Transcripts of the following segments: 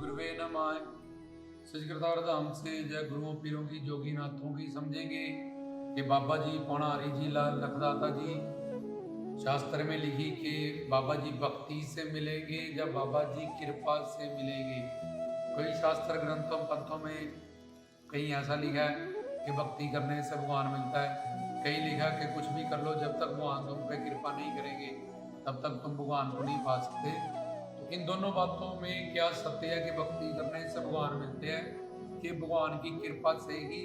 गुरुवे नमः। सचकृतार धाम से जय गुरुओं पीरों की जोगी नाथों की समझेंगे कि बाबा जी पौनारी जी लखदाता जी शास्त्र में लिखी कि बाबा जी भक्ति से मिलेंगे या बाबा जी कृपा से मिलेंगे। कई शास्त्र ग्रंथों पंथों में कहीं ऐसा लिखा है कि भक्ति करने से भगवान मिलता है, कहीं लिखा है कि कुछ भी कर लो जब तक भगवान तुम पे कृपा नहीं करेंगे तब तक तुम भगवान को नहीं पा सकते। तो इन दोनों बातों में क्या सत्य है कि भक्ति करने से भगवान मिलते हैं कि भगवान की कृपा से ही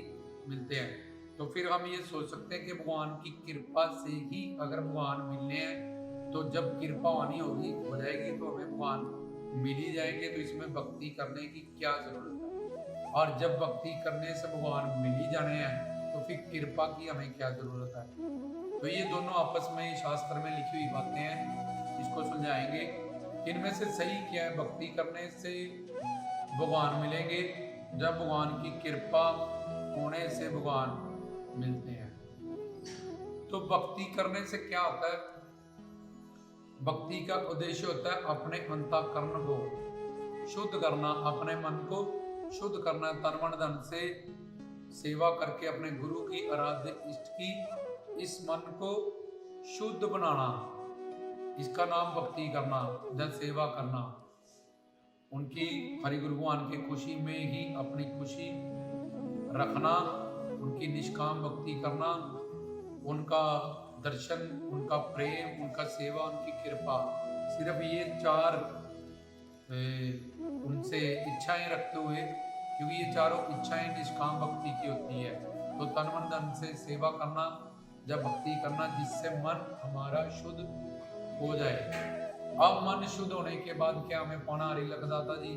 मिलते हैं? तो फिर हम ये सोच सकते हैं कि भगवान की कृपा से ही अगर भगवान मिलने हैं तो जब कृपा आनी होगी हो जाएगी तो हमें भगवान मिल ही जाएंगे, तो इसमें भक्ति करने की क्या जरूरत है? और जब भक्ति करने से भगवान मिल ही जाने हैं तो फिर कृपा की हमें क्या जरूरत है? तो ये दोनों आपस में शास्त्र में लिखी हुई बातें हैं, इसको सुलझाएंगे। इनमें से सही क्या है? भक्ति करने से भगवान मिलेंगे, जब भगवान की कृपा होने से भगवान मिलते हैं। तो भक्ति करने से क्या होता है? भक्ति का उद्देश्य होता है अपने अंतःकरण को शुद्ध करना, अपने मन को शुद्ध करना, तन मन धन से सेवा करके अपने गुरु की आराध्य इष्ट की इस मन को शुद्ध बनाना, इसका नाम भक्ति करना, जन सेवा करना। उनकी हरि गुरु भगवान की खुशी में ही अपनी खुशी रखना, उनकी निष्काम भक्ति करना, उनका दर्शन, उनका प्रेम, उनका सेवा, उनकी कृपा, सिर्फ ये चार उनसे इच्छाएं रखते हुए, क्योंकि ये चारों इच्छाएं निष्काम भक्ति की होती है। तो तन मन धन से सेवा करना, जब भक्ति करना जिससे मन हमारा शुद्ध हो जाए। अब मन शुद्ध होने के बाद क्या हमें पौनारी लखदाता जी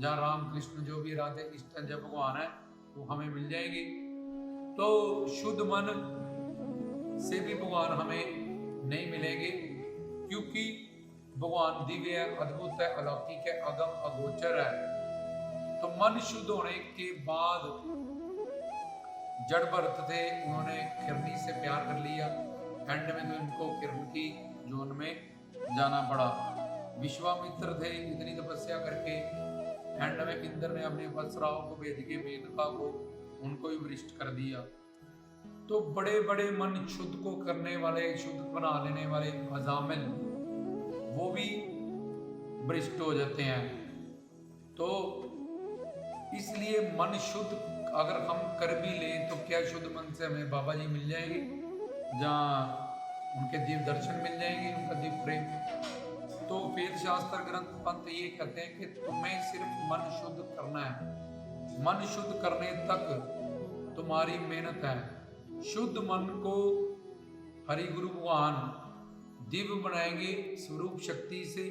जहाँ राम कृष्ण जो भी राधे इष्ट जब भगवान है वो हमें मिल जाएंगे। तो शुद्ध मन से भी भगवान हमें नहीं मिलेंगे, क्योंकि भगवान दिव्य है, अद्भुत है, अलौकिक है, अगम अगोचर है। तो मन शुद्ध होने के बाद जड़ भरत थे, उन्होंने किरनी से प्यार कर लिया, एंड में तो इनको किरण की जोन में जाना पड़ा। विश्वामित्र थे, इतनी तपस्या करके एंड में इंद्र ने अपने अप्सराओं को भेज के मेनका को उनको ही वरिष्ठ कर दिया। तो बड़े बड़े मन शुद्ध को करने वाले, शुद्ध बना लेने वाले अजामिल वो भी भ्रष्ट हो जाते हैं। तो इसलिए मन शुद्ध अगर हम कर भी लें तो क्या शुद्ध मन से हमें बाबा जी मिल जाएंगे, जहाँ उनके दिव्य दर्शन मिल जाएंगे, उनका दिव्य प्रेम। तो वेद शास्त्र ग्रंथ पंथ ये कहते हैं कि तुम्हें सिर्फ मन शुद्ध करना है, मन शुद्ध करने तक तुम्हारी मेहनत है। शुद्ध मन को हरि गुरु भगवान दिव्य बनाएंगे, स्वरूप शक्ति से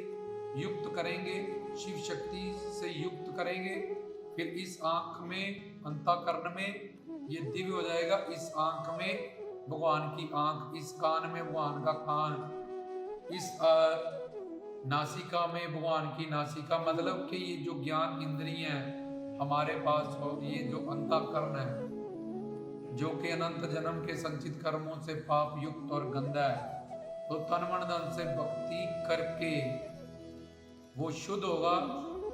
युक्त करेंगे, शिव शक्ति से युक्त करेंगे। फिर इस आंख में, अंतःकरण में ये दिव्य हो जाएगा, इस आंख में भगवान की आंख, इस कान में भगवान का कान, इस नासिका में भगवान की नासिका। मतलब कि ये जो ज्ञान इंद्रियां हैं हमारे पास हो, ये जो अंतःकरण है जो कि अनंत जन्म के संचित कर्मों से पाप युक्त और गंदा है, तो तन मन धन से भक्ति करके वो शुद्ध होगा,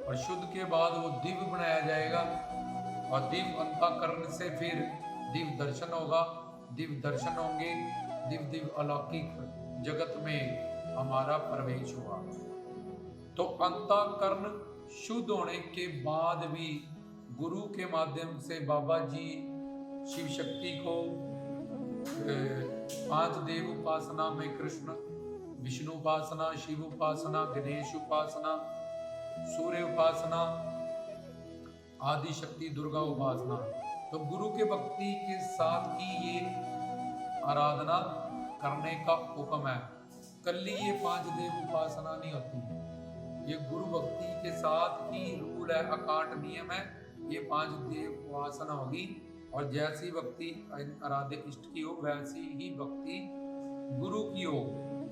और शुद्ध के बाद वो दिव्य बनाया जाएगा, और दिव्य अंतःकरण से फिर दिव्य दर्शन होगा, दिव्य दर्शन होंगे, दिव्य दिव्य अलौकिक जगत में हमारा प्रवेश हुआ। तो अंतःकरण शुद्ध होने के बाद भी गुरु के माध्यम से बाबा जी शिव शक्ति को 5 देव उपासना में कृष्ण, विष्णु उपासना, शिव उपासना, गणेश उपासना, सूर्य उपासना, आदि शक्ति दुर्गा उपासना। तो गुरु के भक्ति के साथ ही ये आराधना करने का हुक्म है। कल्ली ये 5 देव उपासना नहीं होती, ये गुरु भक्ति के साथ ही रूल है, अकाट नियम है। ये 5 देव उपासना होगी, और जैसी भक्ति आराध्य इष्ट की हो वैसी ही भक्ति गुरु की हो,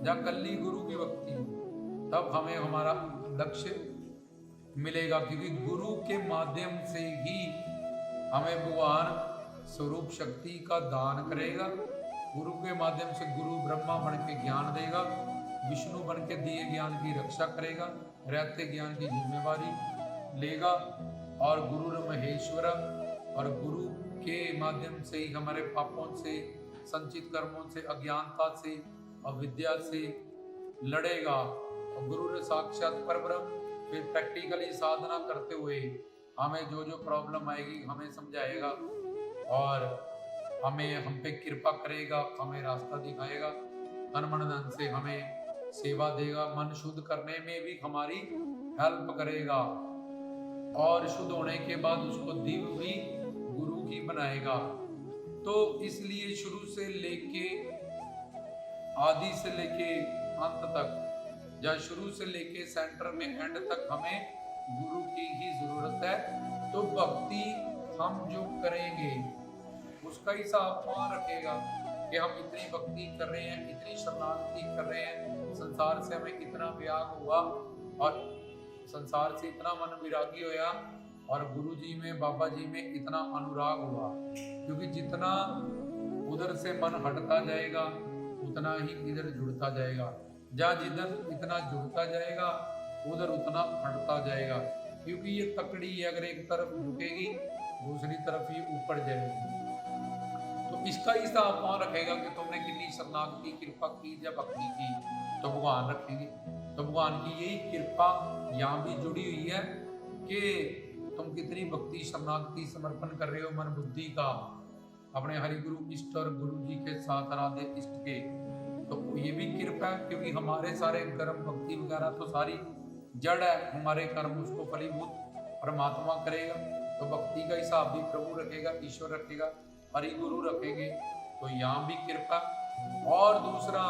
या कल्ली गुरु की भक्ति हो, तब हमें हमारा लक्ष्य मिलेगा। क्योंकि गुरु के माध्यम से ही हमें भगवान स्वरूप शक्ति का दान करेगा। गुरु के माध्यम से गुरु ब्रह्मा बन के ज्ञान देगा, विष्णु बन के दिए ज्ञान की रक्षा करेगा, रहते ज्ञान की जिम्मेवारी लेगा और गुरु महेश्वर, और गुरु के माध्यम से ही हमारे पापों से, संचित कर्मों से, अज्ञानता से, अविद्या से लड़ेगा। और गुरु साक्षात परब्रह्म फिर प्रैक्टिकली साधना करते हुए हमें जो जो प्रॉब्लम आएगी हमें समझाएगा और हमें हम पे कृपा करेगा, हमें रास्ता दिखाएगा, तन मन धन से हमें सेवा देगा, मन शुद्ध करने में भी हमारी हेल्प करेगा और शुद्ध होने के बाद उसको दिव्य भी गुरु ही बनाएगा। तो इसलिए शुरू से लेके आदि से लेके अंत तक, या शुरू से लेके सेंटर में एंड तक हमें गुरु की ही जरूरत है। तो भक्ति हम जो करेंगे उसका हिसाब कौन रखेगा कि हम इतनी भक्ति कर रहे हैं, इतनी शरणागति कर रहे हैं, संसार से हमें कितना विराग हुआ और संसार से इतना मन विरागी होया और गुरु जी में, बाबा जी में इतना अनुराग हुआ। क्योंकि जितना उधर से मन हटता जाएगा उतना ही इधर जुड़ता जाएगा, जहाँ जिधर इतना जुड़ता जाएगा उधर उतना हटता जाएगा। क्योंकि ये तकड़ी है, अगर एक तरफ झुकेगी दूसरी तरफ ये ऊपर जाएगी। तो इसका हिसाब कौन रखेगा कि तुमने कितनी शरणागति कृपा की या भक्ति की? तो भगवान रखेंगे। तो भगवान की यही कृपा यहाँ भी जुड़ी हुई है कि तुम कितनी भक्ति शरणागति समर्पण कर रहे हो मन बुद्धि का अपने हरि गुरु इष्ट और गुरु जी के साथ आराध्य इष्ट के। तो ये भी कृपा है, क्योंकि हमारे सारे कर्म भक्ति वगैरह तो सारी जड़ है, हमारे कर्म उसको फलीभूत परमात्मा करेगा। तो भक्ति का हिसाब भी प्रभु रखेगा, ईश्वर रखेगा, हरि गुरु रखेंगे। तो यहाँ भी कृपा। और दूसरा,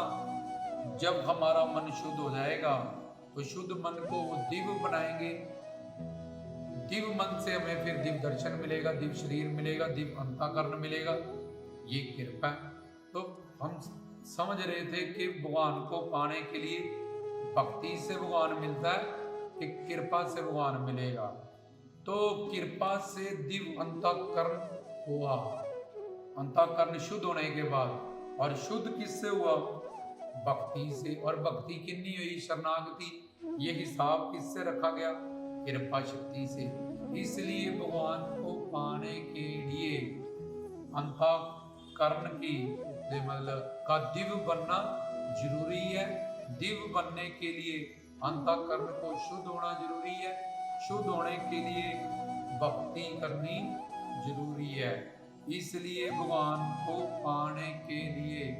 जब हमारा मन शुद्ध हो जाएगा तो शुद्ध मन को वो दिव्य बनाएंगे। दिव्य मन से हमें फिर दिव्य दर्शन मिलेगा, दिव्य शरीर मिलेगा, दिव्य अंतःकरण मिलेगा। ये कृपा है। तो हम समझ रहे थे कि भगवान को पाने के लिए भक्ति से भगवान मिलता है कि कृपा से भगवान मिलेगा। तो कृपा से दिव्य अंतःकरण हुआ, अंतःकरण शुद्ध होने के बाद। और शुद्ध किससे हुआ? भक्ति से। और भक्ति कितनी हुई? शरणागति। ये हिसाब किससे रखा गया? कृपा शक्ति से। इसलिए भगवान को पाने के लिए अंतःकरण की मतलब का दिव्य बनना जरूरी है। दिव्य बनने के लिए अंतःकरण को शुद्ध होना जरूरी है। शुद्ध होने के लिए भक्ति करनी जरूरी है। इसलिए भगवान को पाने के लिए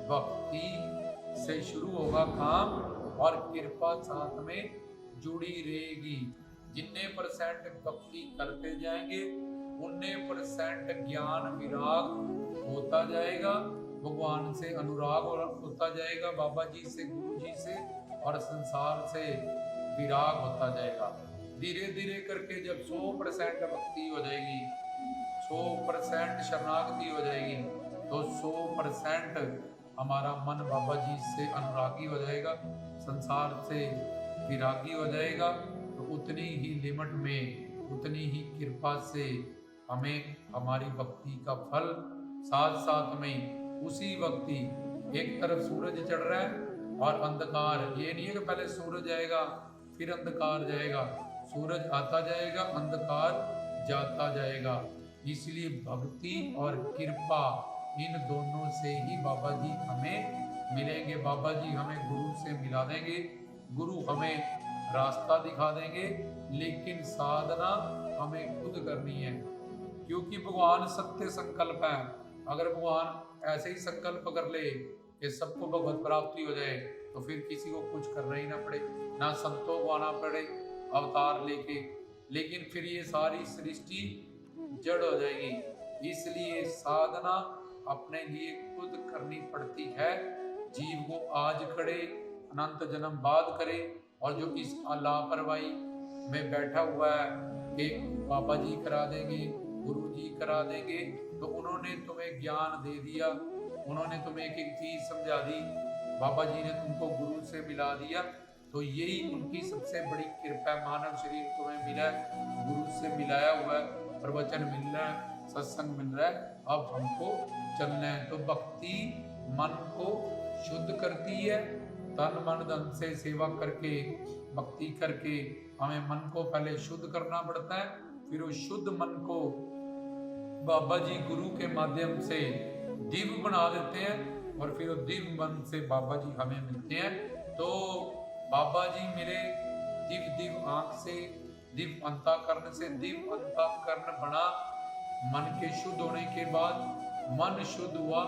भक्ति से शुरू होगा काम और कृपा साथ में जुड़ी रहेगी। जितने परसेंट भक्ति करते जाएंगे उन्ने परसेंट ज्ञान विराग होता जाएगा, भगवान से अनुराग होता जाएगा, बाबा जी से, गुरु जी से और संसार से विराग होता जाएगा। धीरे धीरे करके जब 100% भक्ति हो जाएगी, 100% शरणागति हो जाएगी, तो 100% हमारा मन बाबा जी से अनुरागी हो जाएगा, संसार से विरागी हो जाएगा। तो उतनी ही लिमिट में, उतनी ही कृपा से हमें हमारी भक्ति का फल साथ साथ में उसी भक्ति। एक तरफ सूरज चढ़ रहा है और अंधकार, ये नहीं है कि पहले सूरज आएगा फिर अंधकार जाएगा, सूरज आता जाएगा अंधकार जाता जाएगा। इसलिए भक्ति और कृपा इन दोनों से ही बाबा जी हमें मिलेंगे। बाबा जी हमें गुरु से मिला देंगे, गुरु हमें रास्ता दिखा देंगे, लेकिन साधना हमें खुद करनी है। क्योंकि भगवान सत्य संकल्प है। अगर भगवान ऐसे ही संकल्प कर ले कि सबको भगवत प्राप्ति हो जाए तो फिर किसी को कुछ करना ही ना पड़े, ना संतों को आना पड़े अवतार लेके, लेकिन फिर ये सारी सृष्टि जड़ हो जाएगी। इसलिए साधना अपने लिए खुद करनी पड़ती है। जीव को आज करे, अनंत जन्म बाद करे। और जो इस लापरवाही में बैठा हुआ है कि बाबा जी करा देंगे, गुरु जी करा देंगे, तो उन्होंने तुम्हें ज्ञान दे दिया, उन्होंने तुम्हें एक एक चीज समझा दी, बाबा जी ने तुमको गुरु से मिला दिया, तो यही उनकी सबसे बड़ी कृपा। मानव शरीर तुम्हें मिला है, गुरु से मिलाया हुआ है, प्रवचन मिल रहा है, सत्संग मिल रहा है, अब हमको चलना है। तो भक्ति मन को शुद्ध करती है तन मन धन से सेवा करके, भक्ति करके हमें मन को पहले शुद्ध करना पड़ता है, फिर उस शुद्ध मन को बाबा जी गुरु के माध्यम से दिव्य बना देते हैं और फिर वो दिव्य मन से बाबा जी हमें मिलते हैं। तो बाबा जी मिले दिव्य दिव्य आंख से, दिव्य अंतःकरण से, दिव्य अंतःकरण बना मन के शुद्ध होने के बाद मन शुद्ध हुआ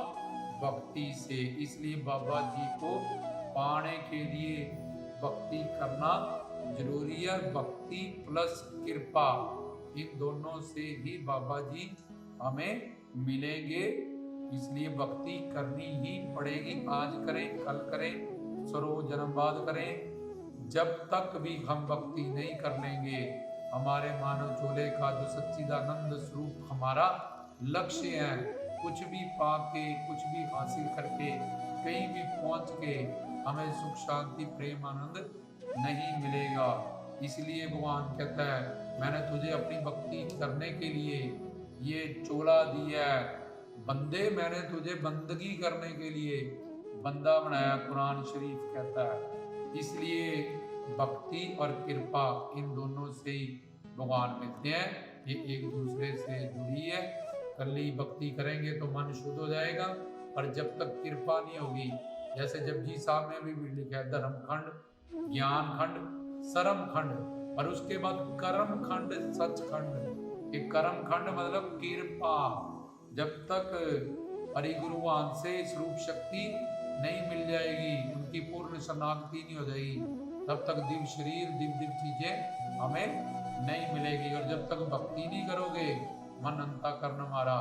भक्ति से। इसलिए बाबा जी को पाने के लिए भक्ति करना जरूरी है। भक्ति प्लस कृपा, इन दोनों से ही बाबा जी हमें मिलेंगे। इसलिए भक्ति करनी ही पड़ेगी। आज करें, कल करें, सरो जन्म बाद करें। जब तक भी हम भक्ति नहीं कर लेंगे, हमारे मानव चोले का जो सच्चिदानंद स्वरूप हमारा लक्ष्य है, कुछ भी पाके, कुछ भी हासिल करके, कहीं भी पहुंच के हमें सुख शांति प्रेम आनंद नहीं मिलेगा। इसलिए भगवान कहता है मैंने तुझे अपनी भक्ति करने के लिए ये चोला दिया है, बंदे मैंने तुझे बंदगी करने के लिए बंदा बनाया, कुरान शरीफ कहता है। इसलिए भक्ति और कृपा इन दोनों से ही भगवान मिलते हैं, ये एक दूसरे से जुड़ी है। कल्ली भक्ति करेंगे तो मन शुद्ध हो जाएगा, और जब तक कृपा नहीं होगी, जैसे जपजी साहब में भी लिखा है धर्म खंड, ज्ञान खंड, सरम खंड और उसके बाद कर्म खंड, सच खंड। ये कर्म खंड मतलब कृपा। जब तक हरि गुरुवान से स्वरूप शक्ति नहीं मिल जाएगी, उनकी पूर्ण शरणागति नहीं हो जाएगी, तब तक दिव्य शरीर, दिव्य दिव्य चीजें हमें नहीं मिलेगी। और जब तक भक्ति नहीं करोगे, मन अंतःकरण हमारा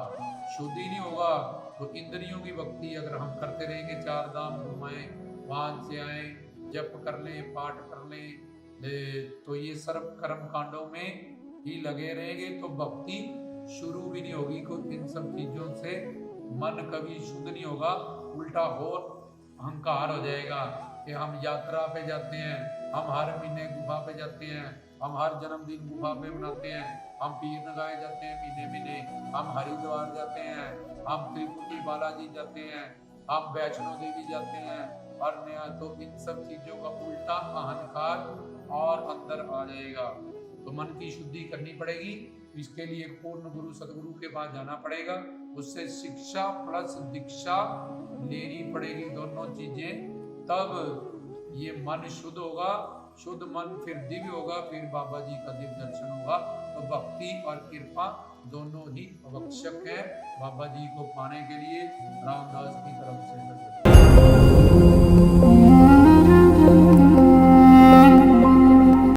शुद्ध ही नहीं होगा, तो इंद्रियों की भक्ति अगर हम करते रहेंगे, चार धाम घुमाएं, वहां से आए, जप कर लें, पाठ कर लें, तो ये सर्व कर्म कांडों में ही लगे रहेंगे, तो भक्ति शुरू भी नहीं होगी। कोई इन सब चीजों से मन कभी शुद्ध नहीं होगा, उल्टा हो अहंकार हो जाएगा कि हम यात्रा पे जाते हैं, हम हर महीने गुफा पे जाते हैं, हम हर जन्मदिन गुफा पे मनाते हैं, हम पीर नगाए जाते हैं महीने महीने, हम हरिद्वार जाते हैं, हम तिरुपति बालाजी जाते हैं, हम वैष्णो देवी जाते हैं, और नया। तो इन सब चीजों का उल्टा अहंकार और अंदर आ जाएगा। तो मन की शुद्धि करनी पड़ेगी। इसके लिए पूर्ण गुरु सदगुरु के पास जाना पड़ेगा, उससे शिक्षा प्लस दीक्षा लेनी पड़ेगी, दोनों चीजें, तब ये मन शुद्ध होगा। शुद्ध मन फिर दिव्य होगा, फिर बाबा जी का दिव्य दर्शन होगा। तो भक्ति और कृपा दोनों ही आवश्यक है बाबा जी को पाने के लिए। रामदास की तरफ से